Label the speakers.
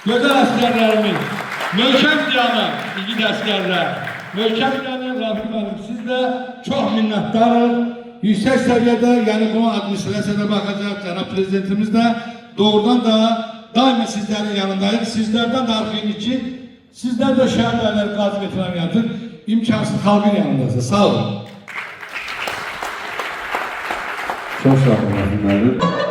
Speaker 1: gözəl əsgərlərimiz, möhkəm dayanın, igid əsgərlər, möhkəm dayanın, Rafiq müəllim, siz də çox minnətdarız. Yüksək səviyyədə, yəni bu administrasiyada baxacaq, cənab prezidentimiz də doğrudan da daima sizlərin yanındayıq. Sizlərdən də arxayın ki, sizlər də şəhərlərləri qazib etməyədir, imkansız xalqın yanındasınız. Sağ olun.
Speaker 2: Çok sağ olun.